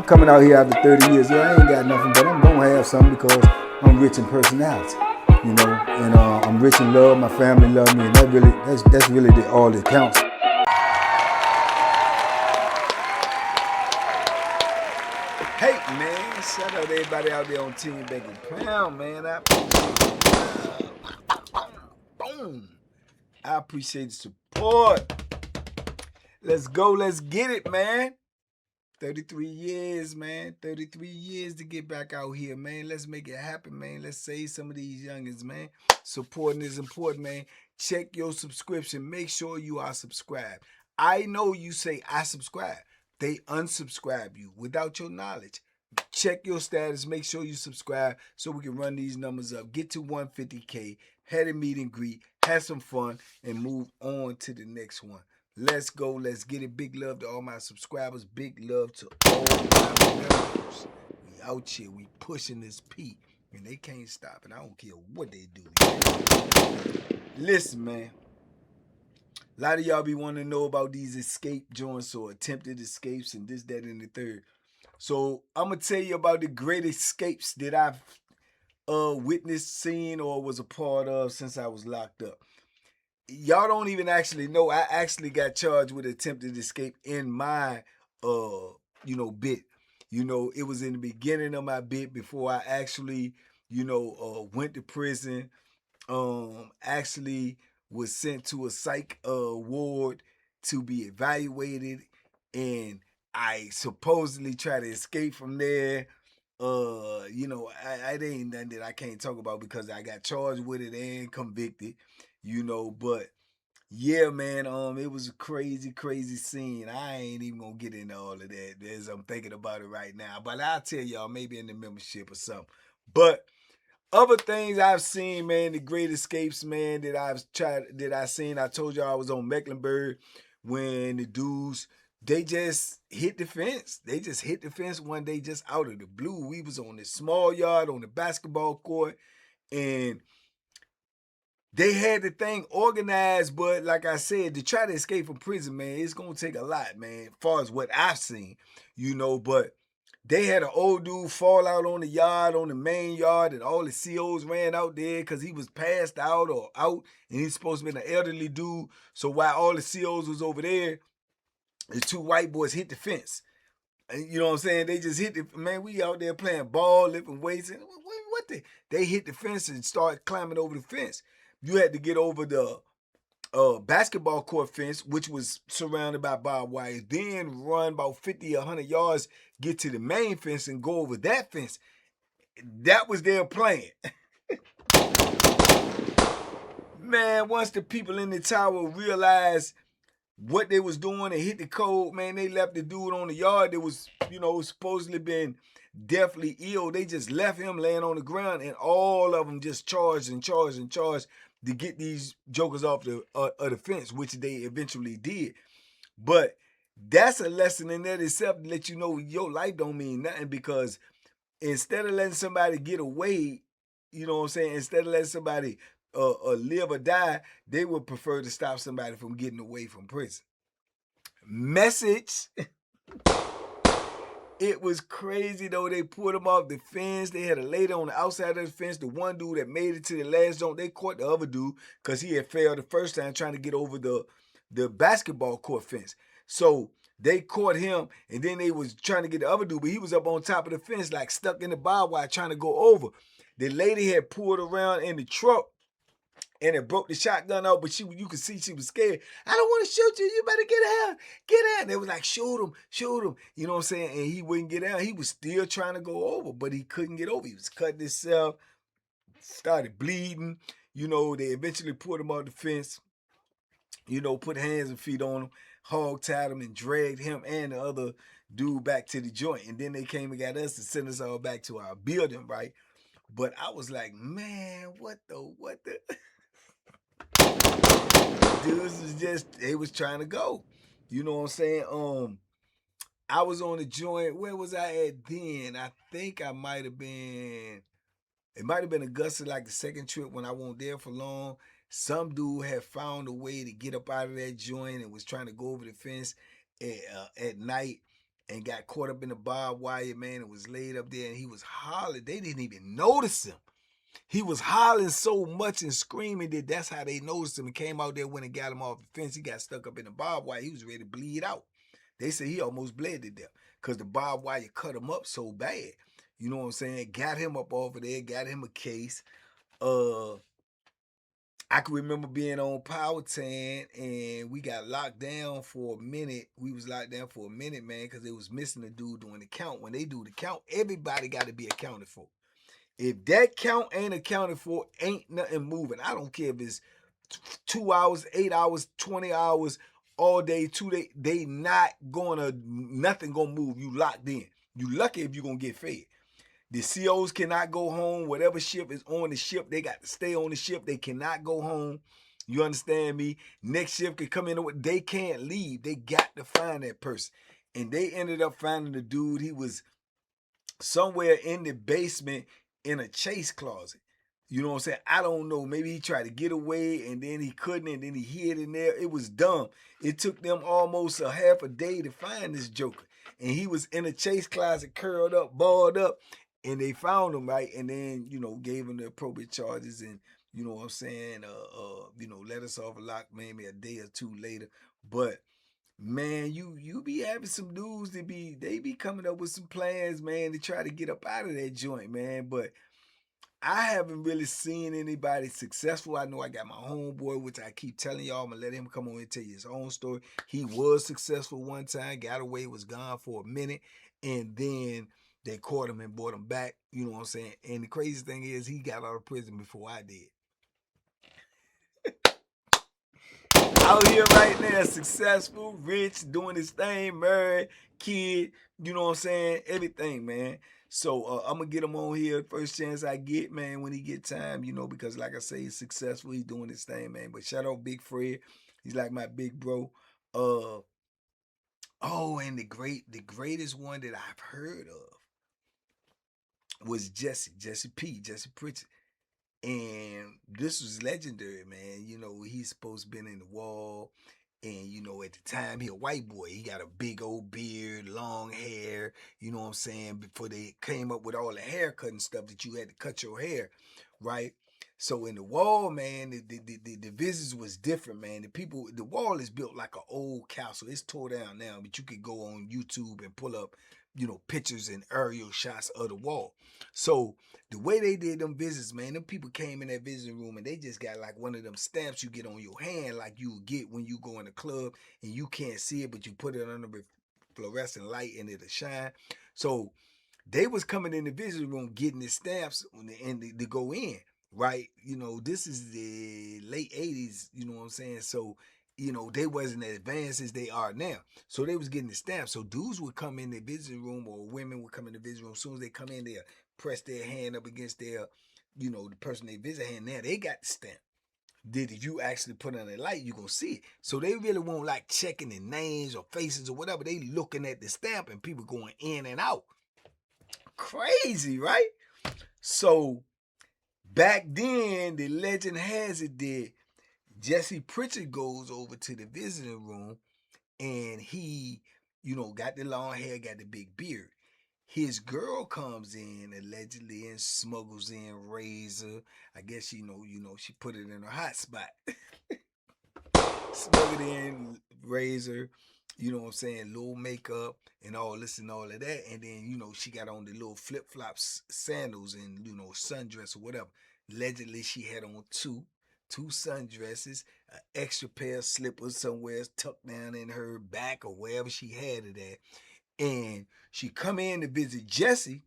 coming out here after 30 years. Yeah, I ain't got nothing, but I'm gonna have something because I'm rich in personality, you know, and I'm rich in love. My family love me, and that's really all that counts. Hey man, shout out to everybody out there on Team Banky Pound, man. I appreciate boom. I appreciate the support. Let's go, let's get it, man. 33 years, man. 33 years to get back out here, man. Let's make it happen, man. Let's save some of these youngins, man. Supporting is important, man. Check your subscription. Make sure you are subscribed. I know you say I subscribe. They unsubscribe you without your knowledge. Check your status. Make sure you subscribe so we can run these numbers up. Get to 150K. Had a meet and greet. Have some fun and move on to the next one. Let's go. Let's get it. Big love to all my subscribers. Big love to all my members. We out here. We pushing this P. And they can't stop it. I don't care what they do. Listen, man. A lot of y'all be wanting to know about these escape joints or attempted escapes and this, that, and the third. So I'm going to tell you about the great escapes that I've witnessed, seen, or was a part of since I was locked up. Y'all don't even actually know I actually got charged with attempted escape in my bit. It was in the beginning of my bit before I actually went to prison. Actually was sent to a psych ward to be evaluated, and I supposedly tried to escape from there. I ain't nothing that I can't talk about because I got charged with it and convicted. But yeah, man, it was a crazy, crazy scene. I ain't even gonna get into all of that as I'm thinking about it right now. But I'll tell y'all maybe in the membership or something. But other things I've seen, man, the great escapes, man, I seen. I told y'all I was on Mecklenburg when the dudes, they just hit the fence. They just hit the fence one day just out of the blue. We was on this small yard on the basketball court, and they had the thing organized, but like I said, to try to escape from prison, man, it's going to take a lot, man, as far as what I've seen, but they had an old dude fall out on the yard, on the main yard, and all the COs ran out there because he was passed out or out, and he's supposed to be an elderly dude. So while all the COs was over there, the two white boys hit the fence. And you know what I'm saying? They just hit man, we out there playing ball, lifting weights, and they hit the fence and started climbing over the fence. You had to get over the basketball court fence, which was surrounded by barbed wire, then run about 50 or 100 yards, get to the main fence and go over that fence. That was their plan. Man, once the people in the tower realized what they was doing and hit the code, man, they left the dude on the yard that was, supposedly been deathly ill. They just left him laying on the ground, and all of them just charged to get these jokers off the fence, which they eventually did. But that's a lesson in that itself to let you know your life don't mean nothing, because instead of letting somebody get away, instead of letting somebody live or die, they would prefer to stop somebody from getting away from prison. Message. It was crazy though. They pulled him off the fence. They had a lady on the outside of the fence. The one dude that made it to the last zone, they caught the other dude because he had failed the first time trying to get over the basketball court fence. So they caught him, and then they was trying to get the other dude, but he was up on top of the fence, like stuck in the barbed wire trying to go over. The lady had pulled around in the truck, and it broke the shotgun out, but you could see she was scared. I don't want to shoot you. You better get out. Get out. They was like, shoot him. You know what I'm saying? And he wouldn't get out. He was still trying to go over, but he couldn't get over. He was cutting himself, started bleeding. They eventually pulled him off the fence, put hands and feet on him, hog tied him, and dragged him and the other dude back to the joint. And then they came and got us to send us all back to our building, right? But I was like, man, what the? Dudes was they was trying to go. You know what I'm saying? I was on the joint. Where was I at then? I think it might have been Augusta, like the second trip when I wasn't there for long. Some dude had found a way to get up out of that joint and was trying to go over the fence at night. and got caught up in the barbed wire, man, and was laid up there, and he was hollering. They didn't even notice him. He was hollering so much and screaming that that's how they noticed him and came out there when and got him off the fence. He got stuck up in the barbed wire. He was ready to bleed out. They said he almost bled to death because the barbed wire cut him up so bad. You know what I'm saying? Got him up off of there, got him a case. I can remember being on Powhatan and we got locked down for a minute. We was locked down for a minute, man, because they was missing a dude doing the count. When they do the count, everybody got to be accounted for. If that count ain't accounted for, ain't nothing moving. I don't care if it's 2 hours, 8 hours, 20 hours, all day, 2 days. They not gonna, nothing gonna move. You locked in. You lucky if you gonna get fed. The COs cannot go home. Whatever ship is on the ship, they got to stay on the ship. They cannot go home. You understand me? Next ship can come in. They can't leave. They got to find that person. And they ended up finding the dude. He was somewhere in the basement in a chase closet. You know what I'm saying? I don't know. Maybe he tried to get away and then he couldn't and then he hid in there. It was dumb. It took them almost a half a day to find this joker. And he was in a chase closet, curled up, balled up, and they found him, right? And then, gave him the appropriate charges and, you know what I'm saying, let us off a lock maybe a day or two later. But man, you be having some dudes they be coming up with some plans, man, to try to get up out of that joint, man. But I haven't really seen anybody successful. I know I got my homeboy, which I keep telling y'all. I'm gonna let him come on and tell you his own story. He was successful one time, got away, was gone for a minute, and then they caught him and brought him back. You know what I'm saying? And the crazy thing is, he got out of prison before I did. Out here right now, successful, rich, doing his thing, married, kid, you know what I'm saying? Everything, man. So I'm gonna get him on here first chance I get, man, when he get time, because like I say, he's successful, he's doing his thing, man. But shout out Big Fred. He's like my big bro. And the greatest one that I've heard of was Jesse Pritchett. And this was legendary, man. He's supposed to been in the wall. And, at the time, he a white boy. He got a big old beard, long hair, you know what I'm saying? Before they came up with all the haircutting stuff that you had to cut your hair, right? So in the wall, man, the visits was different, man. The wall is built like an old castle. It's tore down now, but you could go on YouTube and pull up, pictures and aerial shots of the wall. So the way they did them visits, man, them people came in that visiting room and they just got like one of them stamps you get on your hand like you get when you go in the club and you can't see it, but you put it under the fluorescent light and it'll shine. So they was coming in the visiting room getting the stamps and to go in, right? This is the late 80s, you know what I'm saying? So, they wasn't as advanced as they are now. So they was getting the stamps. So dudes would come in the visiting room or women would come in the visiting room. As soon as they come in, they'll press their hand up against their, the person they visit hand. Now they got the stamp. If you actually put it on the light, you gonna see it. So they really won't like checking the names or faces or whatever. They looking at the stamp and people going in and out. Crazy, right? So back then, the legend has it that Jesse Pritchett goes over to the visiting room and he, got the long hair, got the big beard. His girl comes in allegedly and smuggles in razor. I guess she put it in her hot spot. Smuggled in razor, you know what I'm saying, little makeup and all this and all of that. And then, she got on the little flip-flops, sandals and, sundress or whatever. Allegedly, she had on two sundresses, an extra pair of slippers somewhere tucked down in her back or wherever she had it at. And she come in to visit Jesse.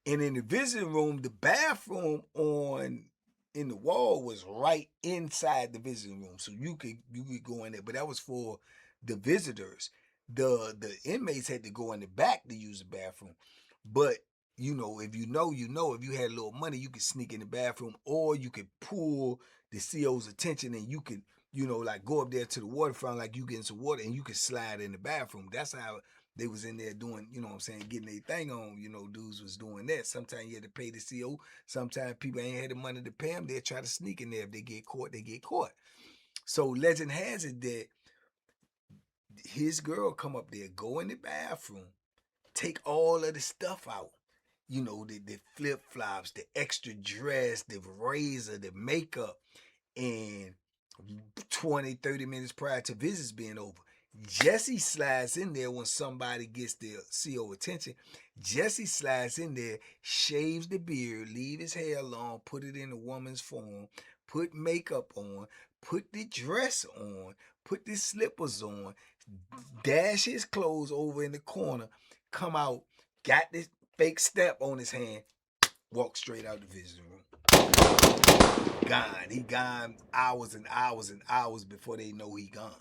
And in the visiting room, the bathroom in the wall was right inside the visiting room. So you could go in there. But that was for the visitors. The inmates had to go in the back to use the bathroom. But if if you had a little money, you could sneak in the bathroom or you could pull the CO's attention and you could, like go up there to the waterfront like you getting some water and you could slide in the bathroom. That's how they was in there doing, what I'm saying, getting their thing on. Dudes was doing that. Sometimes you had to pay the CO. Sometimes people ain't had the money to pay them. They'll try to sneak in there. If they get caught, they get caught. So legend has it that his girl come up there, go in the bathroom, take all of the stuff out. You know, the flip flops, the extra dress, the razor, the makeup, and 20, 30 minutes prior to visits being over, Jesse slides in there when somebody gets their CO attention. Jesse slides in there, shaves the beard, leave his hair long, put it in a woman's form, put makeup on, put the dress on, put the slippers on, dash his clothes over in the corner, come out, got this fake stamp on his hand, walk straight out the visiting room. Gone. He gone hours and hours and hours before they know he gone.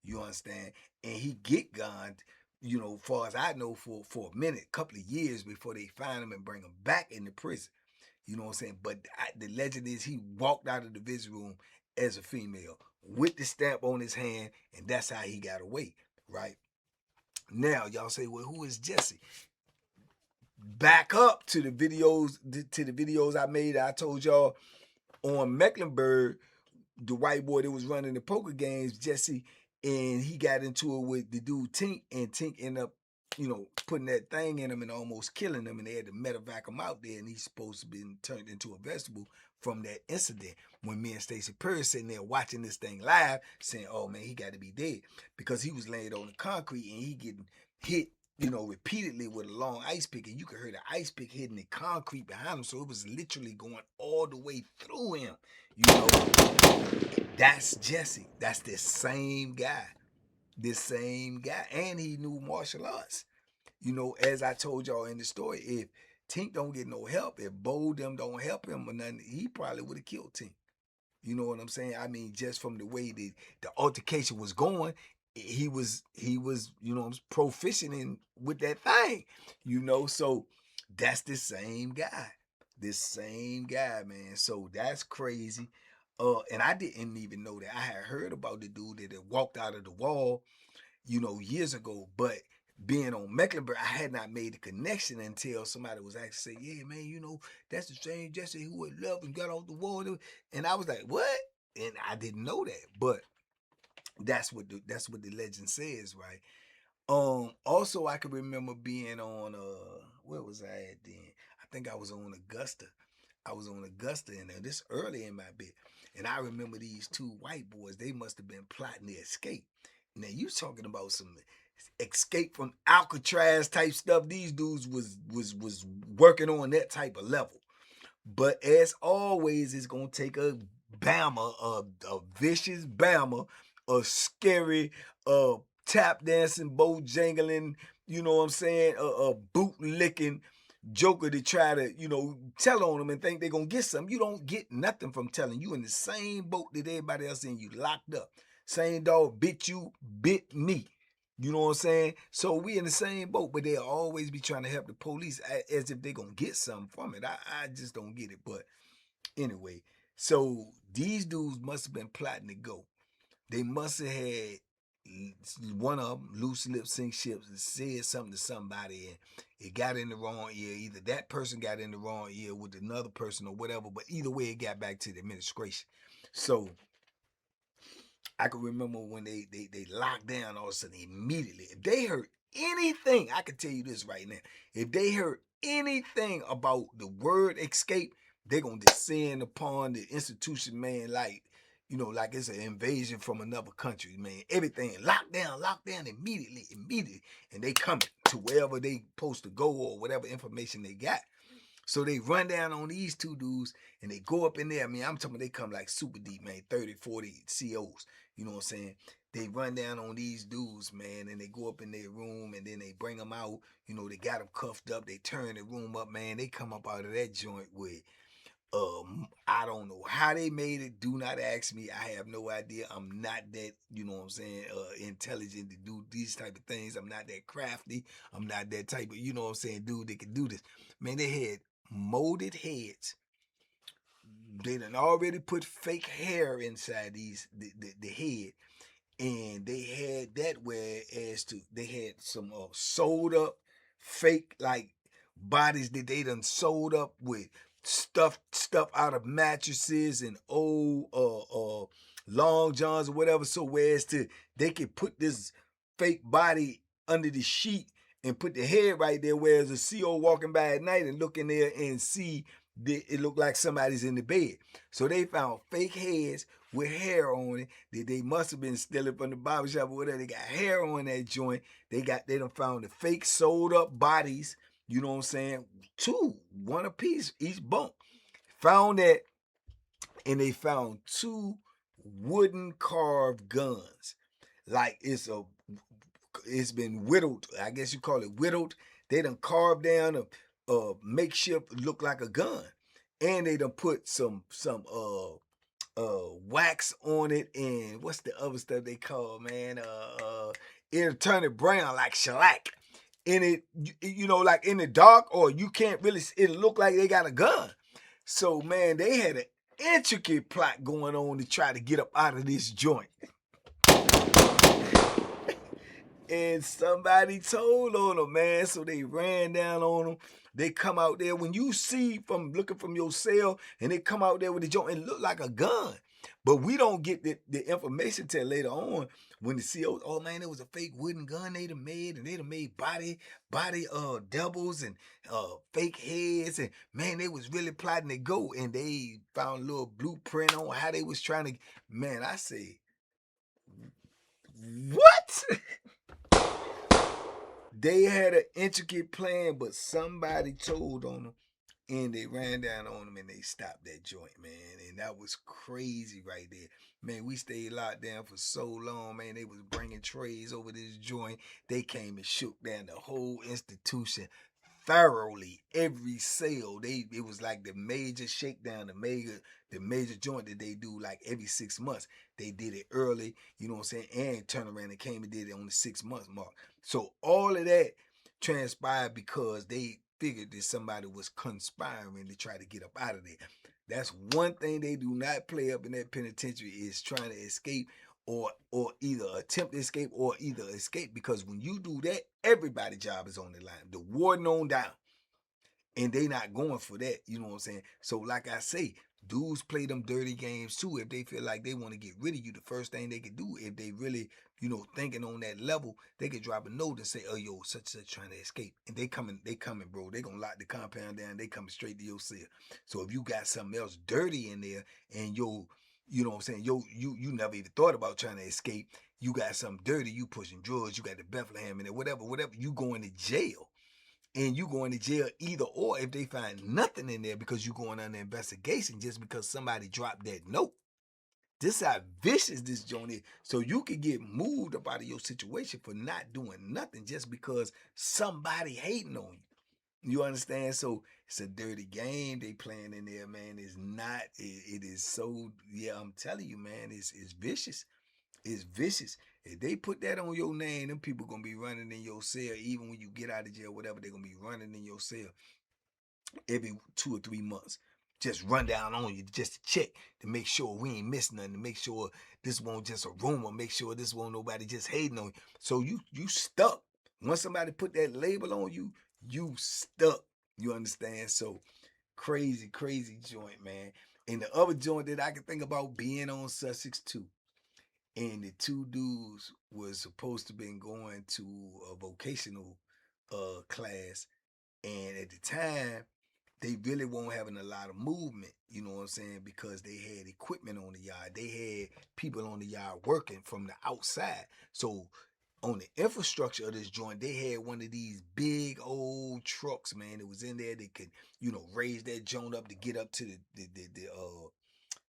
You understand? And he get gone, you know, far as I know, for a minute, couple of years before they find him and bring him back into prison. You know what I'm saying? But the legend is he walked out of the visit room as a female with the stamp on his hand, and that's how he got away, right? Now, y'all say, well, who is Jesse? Back up to the videos I made. I told y'all on Mecklenburg, the white boy that was running the poker games, Jesse, and he got into it with the dude Tink, and Tink ended up, you know, putting that thing in him and almost killing him, and they had to medevac him out there, and he's supposed to be turned into a vegetable from that incident. When me and Stacey Perry sitting there watching this thing live, saying, "Oh man, he got to be dead," because he was laying on the concrete and he getting hit, you know, repeatedly with a long ice pick, and you could hear the ice pick hitting the concrete behind him, so it was literally going all the way through him. You know, that's Jesse. That's the same guy. This same guy. And he knew martial arts. You know, as I told y'all in the story, if Tink don't get no help, if Bo them don't help him or nothing, he probably would have killed Tink. You know what I'm saying? I mean, just from the way the altercation was going, he was, you know, proficient in with that thing. You know, so that's the same guy. This same guy, man. So that's crazy. And I didn't even know that. I had heard about the dude that had walked out of the wall, you know, years ago, but being on Mecklenburg, I had not made the connection until somebody was actually saying, "Yeah, man, you know, that's the same Jesse who had left and got off the wall." And I was like, "What?" And I didn't know that, but that's what the legend says, right? Also I can remember being on where was I at then? I think I was on Augusta. I was on Augusta, and this early in my bit. And I remember these two white boys, they must have been plotting to escape. Now you talking about some escape from Alcatraz type stuff. These dudes was working on that type of level. But as always, it's gonna take a Bama, a vicious Bama, a scary, tap dancing, bojangling, you know what I'm saying, a boot licking joker to try to, you know, tell on them and think they're gonna get something. You don't get nothing from telling. You in the same boat that everybody else in, you locked up. Same dog bit you, bit me. You know what I'm saying? So we in the same boat, but they'll always be trying to help the police as if they're gonna get something from it. I just don't get it. But anyway, so these dudes must have been plotting to go. They must have had one of them loose lip sync ships and said something to somebody, and it got in the wrong ear. Either that person got in the wrong ear with another person or whatever, but either way it got back to the administration. So I can remember when they locked down all of a sudden immediately. If they heard anything, I can tell you this right now. If they heard anything about the word escape, they're gonna descend upon the institution, man, like, you know, like it's an invasion from another country, man. Everything locked down immediately, immediately. And they coming to wherever they supposed to go or whatever information they got. So they run down on these two dudes and they go up in there. I mean, I'm talking about they come like super deep, man, 30, 40 COs. You know what I'm saying? They run down on these dudes, man, and they go up in their room and then they bring them out. You know, they got them cuffed up. They turn the room up, man. They come up out of that joint with, I don't know how they made it. Do not ask me. I have no idea. I'm not that, you know what I'm saying, intelligent to do these type of things. I'm not that crafty. I'm not that type of, you know what I'm saying, dude that can do this. Man, they had molded heads. They done already put fake hair inside the head, and they had that where as to they had some sewed up fake like bodies that they done sewed up with stuff out of mattresses and old long johns or whatever, so whereas to they could put this fake body under the sheet and put the head right there, whereas a CO walking by at night and look in there and see it look like somebody's in the bed. So they found fake heads with hair on it that they must have been stealing from the barbershop or whatever. They got hair on that joint. They done found the fake sold up bodies, you know what I'm saying? Two, one apiece, each bunk. Found that, and they found two wooden carved guns. Like it's been whittled. I guess you call it whittled. They done carved down a makeshift look like a gun, and they done put some wax on it, and what's the other stuff they call, man? It'll turn it brown like shellac. In it, you know, like in the dark, or you can't really. It'll look like they got a gun. So man, they had an intricate plot going on to try to get up out of this joint. And somebody told on them, man. So they ran down on them. They come out there. When you see from looking from your cell, and they come out there with the joint, it look like a gun. But we don't get the information till later on when the CO, oh man, it was a fake wooden gun they done made, and they done made body doubles and fake heads, and man, they was really plotting to go, and they found a little blueprint on how they was trying to. Man, I say, what? They had an intricate plan, but somebody told on them, and they ran down on them, and they stopped that joint, man. And that was crazy right there. Man, we stayed locked down for so long, man. They was bringing trays over this joint. They came and shook down the whole institution thoroughly. Every cell, it was like the major shakedown, the major joint that they do like every 6 months. They did it early, you know what I'm saying, and turned around and came and did it on the 6 month mark. So all of that transpired because they figured that somebody was conspiring to try to get up out of there. That's one thing they do not play up in that penitentiary, is trying to escape, or either attempt to escape or either escape, because when you do that, everybody's job is on the line. The warden on down. And they not going for that, you know what I'm saying? So like I say, dudes play them dirty games too. If they feel like they want to get rid of you, the first thing they could do, if they really, thinking on that level, they could drop a note and say, oh, yo, such trying to escape. And they coming, bro. They gonna lock the compound down. They coming straight to your cell. So if you got something else dirty in there, and you know what I'm saying, you never even thought about trying to escape, you got something dirty, you pushing drugs, you got the Bethlehem in there, whatever, you going to jail. And you going to jail either or if they find nothing in there, because you going under investigation just because somebody dropped that note. This how vicious this joint is. So you could get moved up out of your situation for not doing nothing just because somebody hating on you. You understand? So it's a dirty game they playing in there, man. It's not. It is so. Yeah, I'm telling you, man. It's vicious. It's vicious. If they put that on your name, them people gonna be running in your cell. Even when you get out of jail, whatever, they're gonna be running in your cell every 2 or 3 months. Just run down on you just to check, to make sure we ain't missing nothing, to make sure this won't just a rumor, make sure this won't nobody just hating on you. So you stuck. Once somebody put that label on you, you stuck. You understand? So crazy joint, man. And the other joint that I can think about being on Sussex too. And the two dudes was supposed to been going to a vocational class, and at the time they really weren't having a lot of movement, you know what I'm saying, because they had equipment on the yard. They had people on the yard working from the outside. So on the infrastructure of this joint, they had one of these big old trucks, man. It was in there. They could, raise that joint up to get up to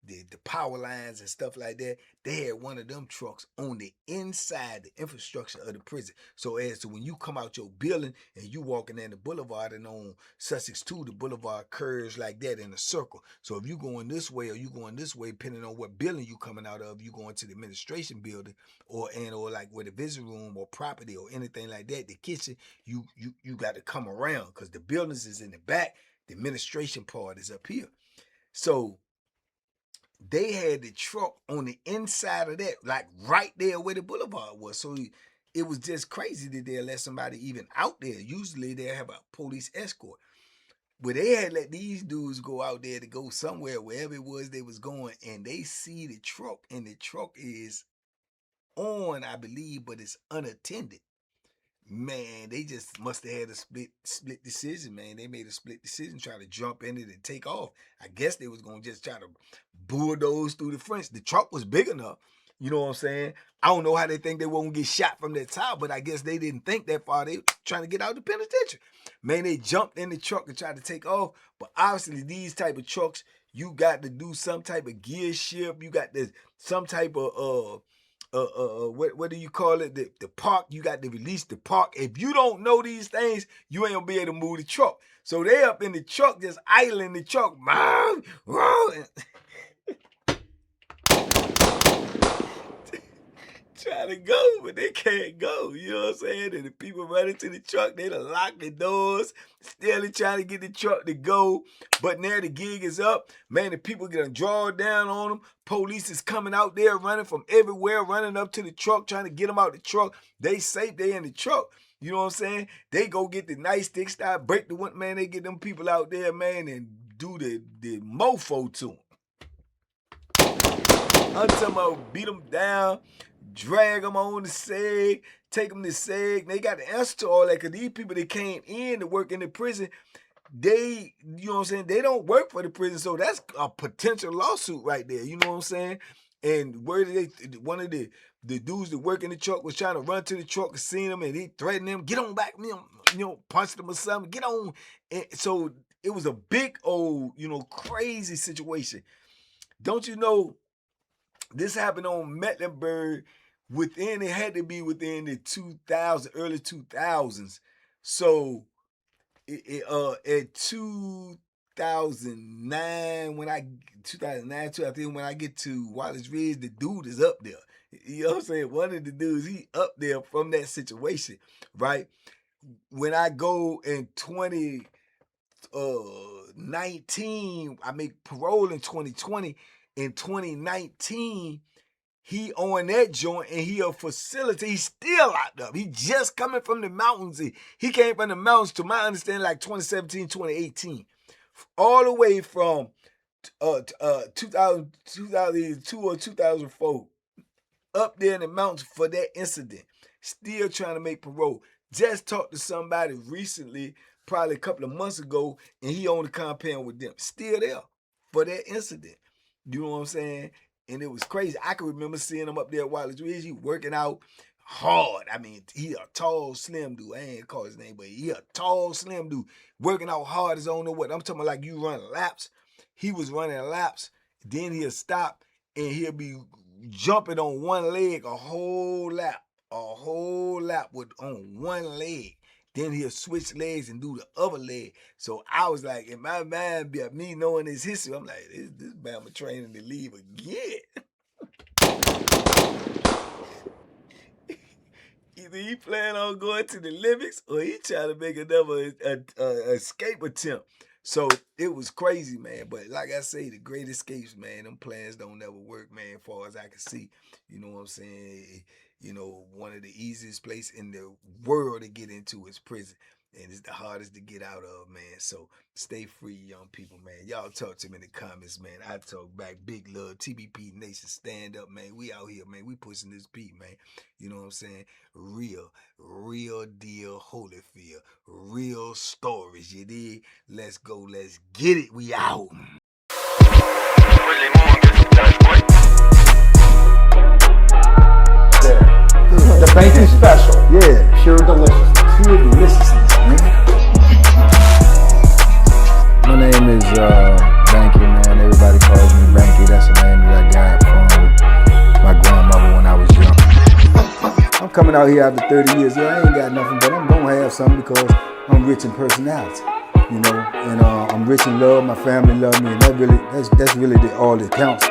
the power lines and stuff like that. They had one of them trucks on the inside, the infrastructure of the prison. So as to when you come out your building and you walking in the boulevard, and on Sussex 2, the boulevard curves like that in a circle. So if you going this way or you going this way, depending on what building you coming out of, you going to the administration building, or like where the visit room or property or anything like that, the kitchen, you got to come around, because the buildings is in the back, the administration part is up here. So they had the truck on the inside of that, like right there where the boulevard was. So it was just crazy that they'll let somebody even out there. Usually they'll have a police escort. But they had let these dudes go out there to go somewhere, wherever it was they was going, and they see the truck, and the truck is on, I believe, but it's unattended. Man, they just must have had a split decision, man. They made a split decision, try to jump in it and take off. I guess they was gonna just try to bulldoze through the French. The truck was big enough. You know what I'm saying? I don't know how they think they won't get shot from that top, but I guess they didn't think that far. They trying to get out the penitentiary. Man, they jumped in the truck and tried to take off. But obviously, these type of trucks, you got to do some type of gear shift. You got this some type of what do you call it? The park. You got to release the park. If you don't know these things, you ain't gonna be able to move the truck. So they up in the truck, just idling the truck, trying to go, but they can't go. You know what I'm saying? And the people running to the truck, they done lock the doors, still trying to get the truck to go. But now the gig is up. Man, the people get drawn down on them. Police is coming out there, running from everywhere, running up to the truck, trying to get them out the truck. They safe, they in the truck. You know what I'm saying? They go get the nightstick, start break the one, man. They get them people out there, man, and do the mofo to them. I'm talking about beat them down, drag them on the seg, take them to seg. They got the answer to all that, because these people that came in to work in the prison, they, you know what I'm saying, they don't work for the prison, so that's a potential lawsuit right there, you know what I'm saying? And where one of the dudes that work in the truck was trying to run to the truck and seen them, and he threatened them, get on back, you know, punched them or something, get on. And so it was a big old, you know, crazy situation. Don't you know, this happened on Mecklenburg it had to be within the early 2000s. So at 2009, when I get to Wallace Ridge, the dude is up there. You know what I'm saying? One of the dudes, he up there from that situation, right? When I go in 2019, I make parole in 2020. In 2019, he on that joint, and he a facility. He's still locked up. He just coming from the mountains. He came from the mountains, to my understanding, like 2017, 2018. All the way from 2002 or 2004, up there in the mountains for that incident. Still trying to make parole. Just talked to somebody recently, probably a couple of months ago, and he on the compound with them. Still there for that incident. You know what I'm saying? And it was crazy. I can remember seeing him up there at Wallace Ridge. He working out hard. I mean, he a tall, slim dude. I ain't call his name, but he a tall, slim dude. Working out hard as I don't know what. I'm talking about like you run laps. He was running laps. Then he'll stop, and he'll be jumping on one leg a whole lap. On one leg. Then he'll switch legs and do the other leg. So I was like, in my mind, me knowing his history, I'm like, this Bama training to leave again. Either he plan on going to the Olympics, or he trying to make another escape attempt. So it was crazy, man. But like I say, the great escapes, man, them plans don't never work, man, as far as I can see. You know what I'm saying? You know, one of the easiest places in the world to get into is prison. And it's the hardest to get out of, man. So stay free, young people, man. Y'all talk to me in the comments, man. I talk back. Big love. TBP Nation, stand up, man. We out here, man. We pushing this beat, man. You know what I'm saying? Real deal, Holyfield. Real stories, you dig? Let's go. Let's get it. We out. The banky special. Yeah. Pure deliciousness. Pure deliciousness, man. My name is Banky, man. Everybody calls me Banky. That's the name that I got from my grandmother when I was young. I'm coming out here after 30 years. Yeah, I ain't got nothing, but I'm gonna have something because I'm rich in personality, you know, and I'm rich in love. My family love me, and that's really all that counts.